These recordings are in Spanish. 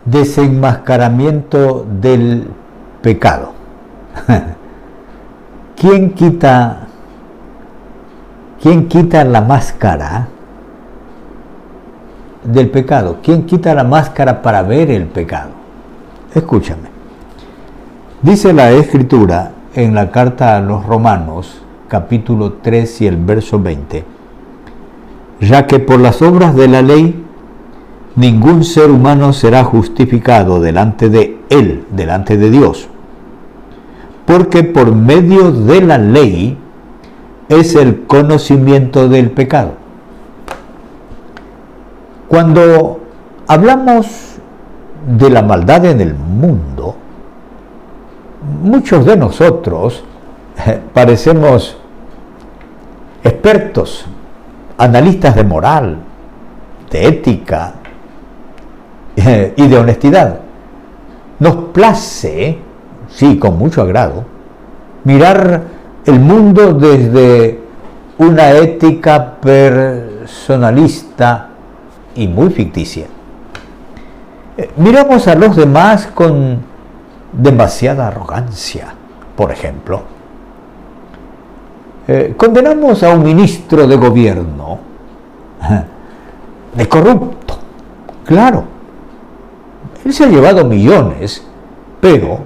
Desenmascaramiento del pecado. ¿Quién quita la máscara del pecado? ¿Quién quita la máscara para ver el pecado? Escúchame. Dice la Escritura en la carta a los Romanos, capítulo 3 y el verso 20, ya que por las obras de la ley ningún ser humano será justificado delante de él, delante de Dios, porque por medio de la ley es el conocimiento del pecado. Cuando hablamos de la maldad en el mundo, muchos de nosotros parecemos expertos, analistas de moral, de ética y de honestidad. Nos place, sí, con mucho agrado, mirar el mundo desde una ética personalista y muy ficticia. Miramos a los demás con demasiada arrogancia, por ejemplo. Condenamos a un ministro de gobierno de corrupto, claro. Él se ha llevado millones, pero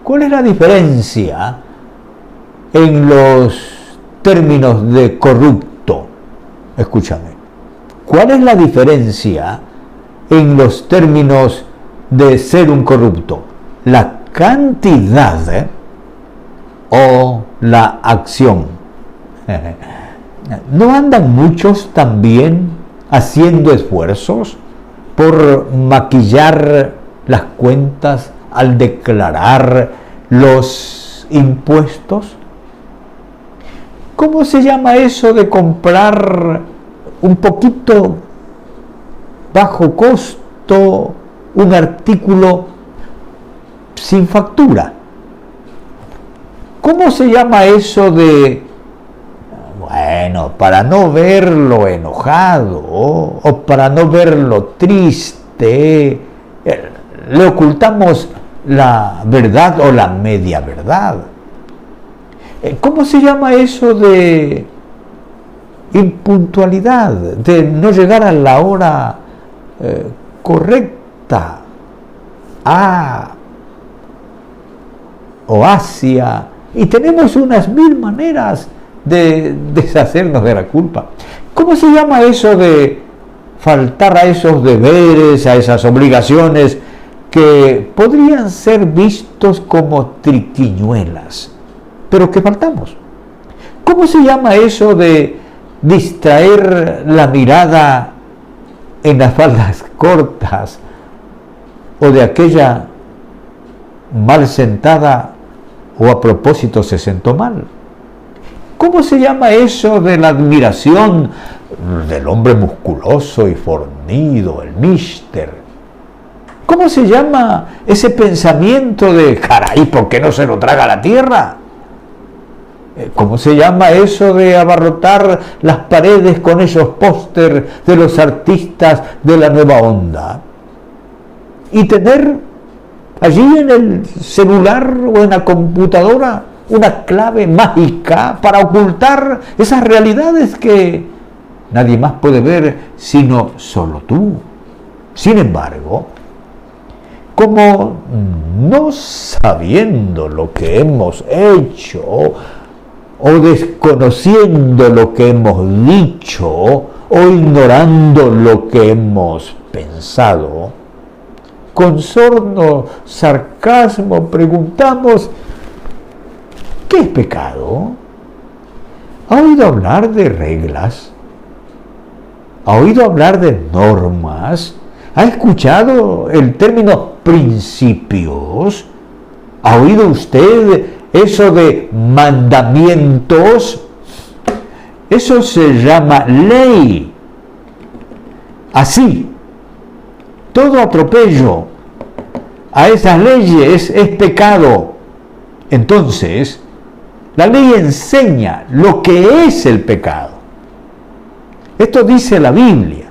¿cuál es la diferencia en los términos de corrupto? Escúchame. ¿Cuál es la diferencia en los términos de ser un corrupto? ¿La cantidad o la acción? ¿No andan muchos también haciendo esfuerzos por maquillar las cuentas al declarar los impuestos? ¿Cómo se llama eso de comprar un poquito bajo costo un artículo sin factura? ¿Cómo se llama eso de, bueno, para no verlo enojado o para no verlo triste, le ocultamos la verdad o la media verdad? ¿Cómo se llama eso de impuntualidad, de no llegar a la hora correcta a o hacia? Y tenemos unas 1000 maneras de deshacernos de la culpa. ¿Cómo se llama eso de faltar a esos deberes, a esas obligaciones que podrían ser vistos como triquiñuelas, pero que faltamos? ¿Cómo se llama eso de distraer la mirada en las faldas cortas o de aquella mal sentada o a propósito se sentó mal? ¿Cómo se llama eso de la admiración del hombre musculoso y fornido, el mister? ¿Cómo se llama ese pensamiento de caray, ¿por qué no se lo traga la tierra? ¿Cómo se llama eso de abarrotar las paredes con esos póster de los artistas de la nueva onda? Y tener allí en el celular o en la computadora una clave mágica para ocultar esas realidades que nadie más puede ver sino solo tú. Sin embargo, como no sabiendo lo que hemos hecho o desconociendo lo que hemos dicho o ignorando lo que hemos pensado, con sordo sarcasmo preguntamos: ¿qué es pecado? ¿Ha oído hablar de reglas? ¿Ha oído hablar de normas? ¿Ha escuchado el término principios? ¿Ha oído usted eso de mandamientos? Eso se llama ley. Así, todo atropello a esas leyes es pecado. Entonces, la ley enseña lo que es el pecado. Esto dice la Biblia.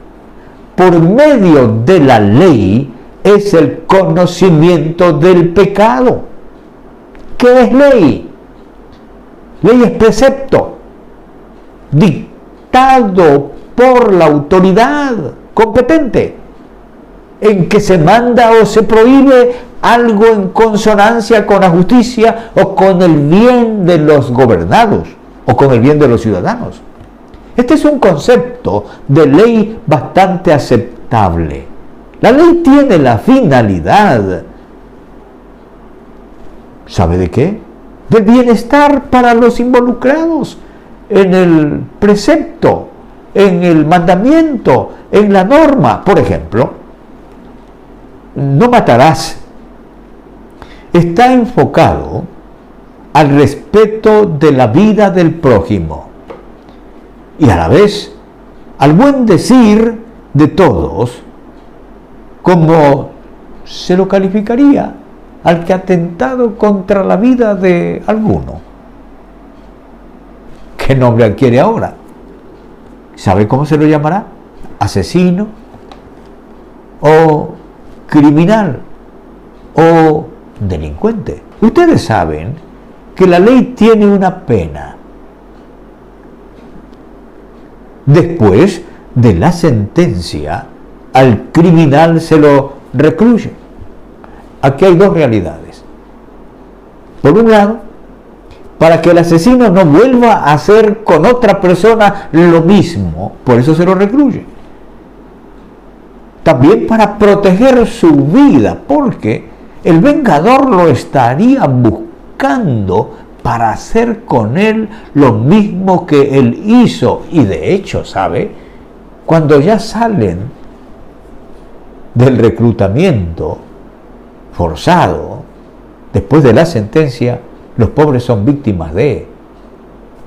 Por medio de la ley es el conocimiento del pecado. ¿Qué es ley? Ley es precepto dictado por la autoridad competente, en que se manda o se prohíbe algo en consonancia con la justicia o con el bien de los gobernados o con el bien de los ciudadanos. Este es un concepto de ley bastante aceptable. La ley tiene la finalidad, ¿sabe de qué? Del bienestar para los involucrados en el precepto, en el mandamiento, en la norma. Por ejemplo, no matarás. Está enfocado al respeto de la vida del prójimo y a la vez al buen decir de todos, como se lo calificaría al que ha atentado contra la vida de alguno. ¿Qué nombre adquiere ahora? ¿Sabe cómo se lo llamará? ¿Asesino? ¿O criminal? ¿O delincuente? Ustedes saben que la ley tiene una pena. Después de la sentencia, al criminal se lo recluye. Aquí hay dos realidades. Por un lado, para que el asesino no vuelva a hacer con otra persona lo mismo, por eso se lo recluye. También para proteger su vida, porque el vengador lo estaría buscando para hacer con él lo mismo que él hizo. Y de hecho, ¿sabe? Cuando ya salen del reclutamiento forzado, después de la sentencia, los pobres son víctimas de.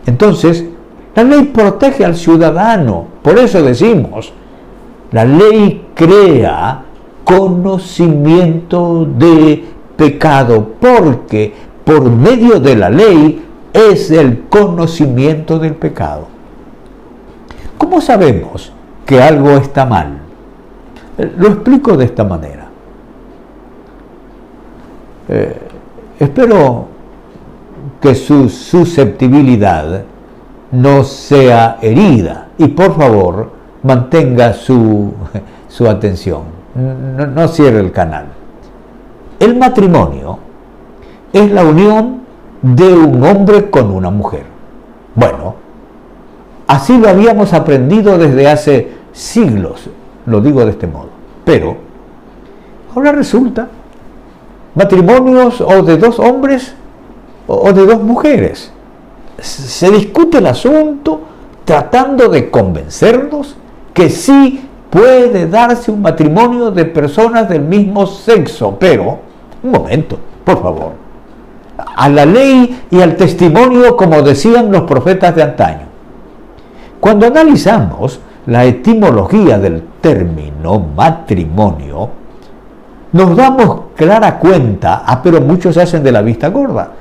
Entonces, la ley protege al ciudadano. Por eso decimos, la ley crea conocimiento de pecado, porque por medio de la ley es el conocimiento del pecado. ¿Cómo sabemos que algo está mal? Lo explico de esta manera. Espero que su susceptibilidad no sea herida y por favor mantenga su atención, no cierre el canal. El matrimonio es la unión de un hombre con una mujer. Bueno, así lo habíamos aprendido desde hace siglos, lo digo de este modo, pero ahora resulta matrimonios o de dos hombres o de dos mujeres. Se discute el asunto tratando de convencernos que sí puede darse un matrimonio de personas del mismo sexo, pero, un momento, por favor, a la ley y al testimonio, como decían los profetas de antaño. Cuando analizamos la etimología del término matrimonio, nos damos clara cuenta, pero muchos hacen de la vista gorda,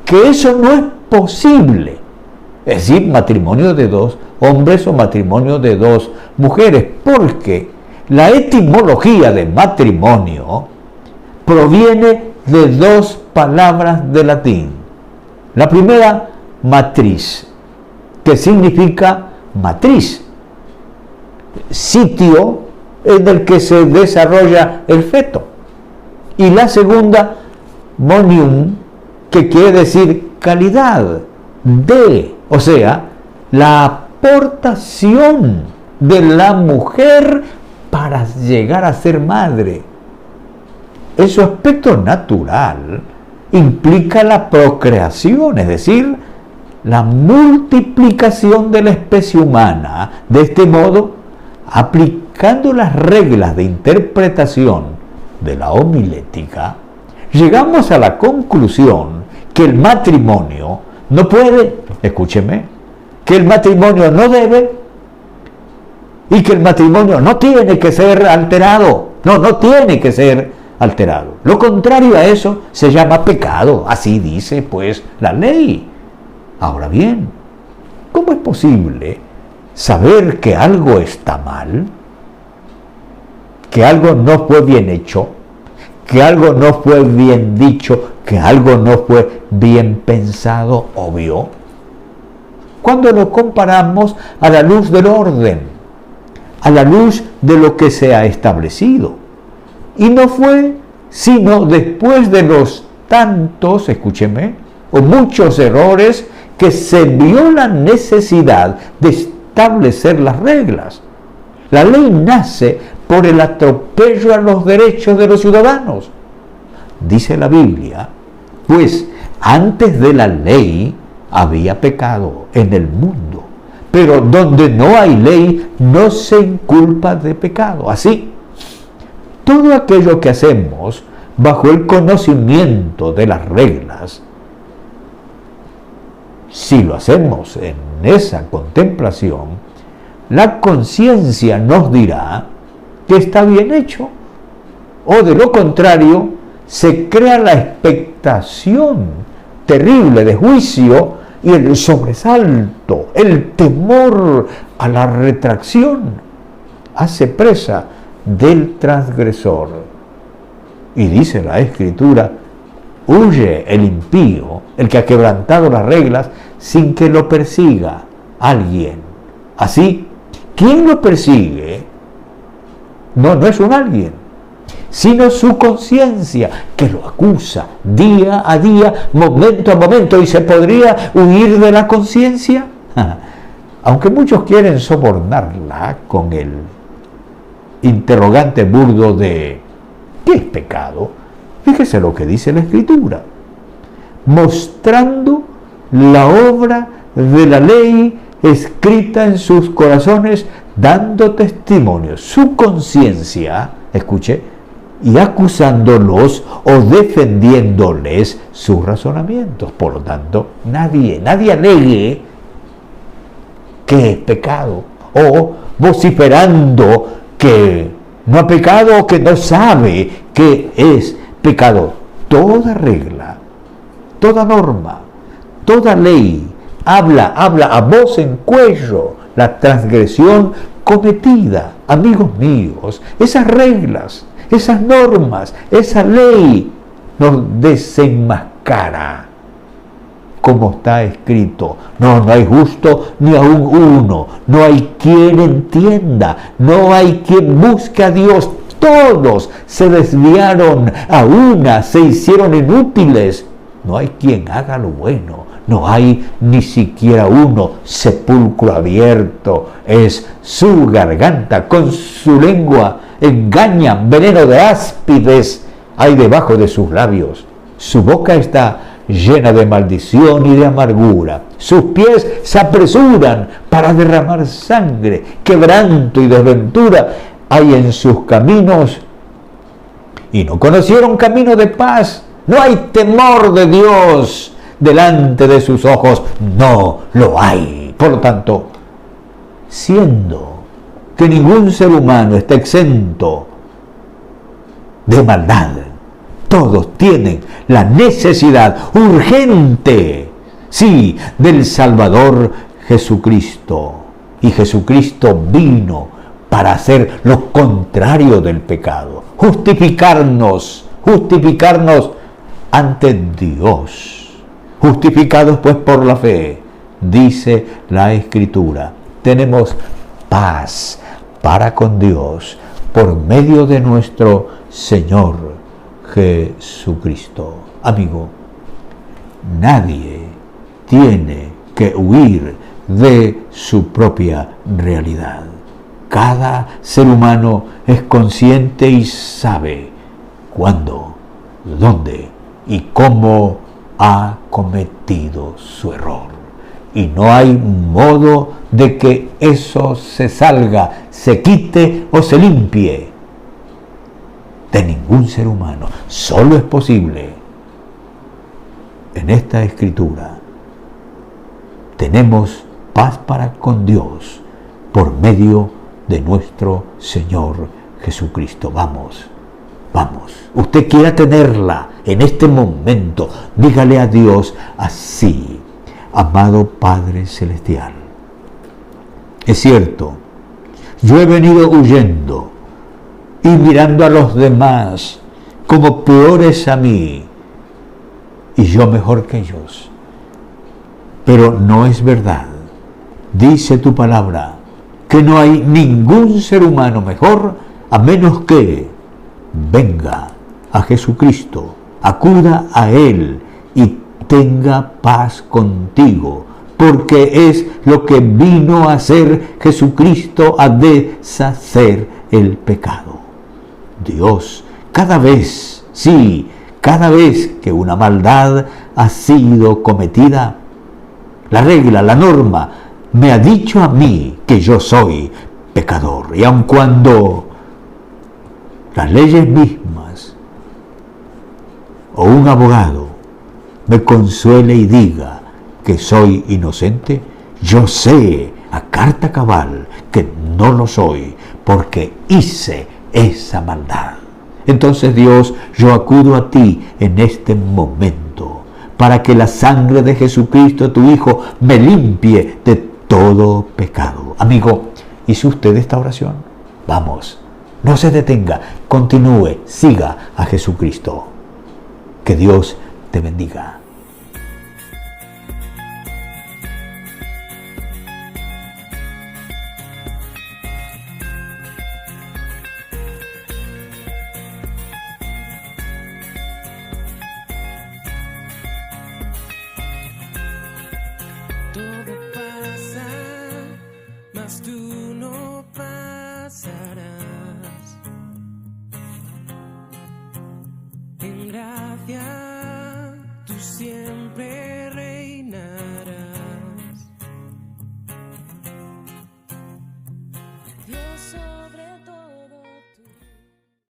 que eso no es posible. Es decir, matrimonio de dos hombres o matrimonio de dos mujeres, porque la etimología de matrimonio proviene de dos palabras de latín. La primera, matriz, que significa matriz, sitio en el que se desarrolla el feto. Y la segunda, monium, que quiere decir calidad de, o sea, la aportación de la mujer para llegar a ser madre. En su aspecto natural implica la procreación, es decir, la multiplicación de la especie humana. De este modo, aplicando las reglas de interpretación de la homilética, llegamos a la conclusión que el matrimonio no puede, escúcheme, que el matrimonio no debe y que el matrimonio no tiene que ser alterado. No tiene que ser alterado. Lo contrario a eso se llama pecado. Así dice pues la ley. Ahora bien, ¿cómo es posible saber que algo está mal? que algo no fue bien hecho, que algo no fue bien dicho, que algo no fue bien pensado, obvio, cuando lo comparamos a la luz del orden, a la luz de lo que se ha establecido. Y no fue sino después de los tantos, escúcheme, o muchos errores, que se vio la necesidad de establecer las reglas. La ley nace por el atropello a los derechos de los ciudadanos. Dice la Biblia, pues antes de la ley había pecado en el mundo, pero donde no hay ley no se inculpa de pecado. Así, todo aquello que hacemos bajo el conocimiento de las reglas, si lo hacemos en esa contemplación, la conciencia nos dirá que está bien hecho, o de lo contrario, se crea la expectación terrible de juicio y el sobresalto, el temor a la retracción, hace presa del transgresor. Y dice la Escritura, huye el impío, el que ha quebrantado las reglas, sin que lo persiga alguien. Así, ¿quién lo persigue? No es un alguien, sino su conciencia, que lo acusa día a día, momento a momento. ¿Y se podría huir de la conciencia? Aunque muchos quieren sobornarla con el interrogante burdo de ¿qué es pecado? Fíjese lo que dice la Escritura, mostrando la obra de la ley escrita en sus corazones, dando testimonio, su conciencia, escuche, y acusándolos o defendiéndoles sus razonamientos. Por lo tanto, nadie alegue que es pecado, o vociferando que no ha pecado o que no sabe que es pecado. Toda regla, toda norma, toda ley habla a voz en cuello la transgresión cometida. Amigos míos, esas reglas, esas normas, esa ley nos desenmascara. Como está escrito, no hay justo ni aún uno, no hay quien entienda, no hay quien busque a Dios. Todos se desviaron, a una se hicieron inútiles. No hay quien haga lo bueno, no hay ni siquiera uno. Sepulcro abierto es su garganta, con su lengua engañan, veneno de áspides hay debajo de sus labios. Su boca está llena de maldición y de amargura. Sus pies se apresuran para derramar sangre. Quebranto y desventura hay en sus caminos, y no conocieron camino de paz. No hay temor de Dios delante de sus ojos, no lo hay. Por lo tanto, siendo que ningún ser humano está exento de maldad, todos tienen la necesidad urgente, sí, del Salvador Jesucristo. Y Jesucristo vino para hacer lo contrario del pecado, justificarnos ante Dios. Justificados pues por la fe, dice la Escritura, tenemos paz para con Dios por medio de nuestro Señor Jesucristo. Amigo, nadie tiene que huir de su propia realidad. Cada ser humano es consciente y sabe cuándo, dónde y cómo ha cometido su error. Y no hay modo de que eso se salga, se quite o se limpie de ningún ser humano. Solo es posible en esta Escritura. Tenemos paz para con Dios por medio de nuestro Señor Jesucristo. Vamos. Usted quiera tenerla en este momento, dígale a Dios así: amado Padre Celestial, es cierto, yo he venido huyendo y mirando a los demás como peores a mí y yo mejor que ellos. Pero no es verdad. Dice tu palabra que no hay ningún ser humano mejor a menos que venga a Jesucristo, acuda a Él y tenga paz contigo, porque es lo que vino a hacer Jesucristo, a deshacer el pecado. Dios, cada vez que una maldad ha sido cometida, la regla, la norma, me ha dicho a mí que yo soy pecador. Y aun cuando las leyes mismas o un abogado me consuele y diga que soy inocente, yo sé a carta cabal que no lo soy, porque hice esa maldad. Entonces, Dios, yo acudo a ti en este momento para que la sangre de Jesucristo, tu Hijo, me limpie de todo pecado. Amigo, ¿hizo usted esta oración? Vamos, no se detenga, continúe, siga a Jesucristo. Que Dios te bendiga. Todo pasa, mas tú no pasarás. En gracia tú siempre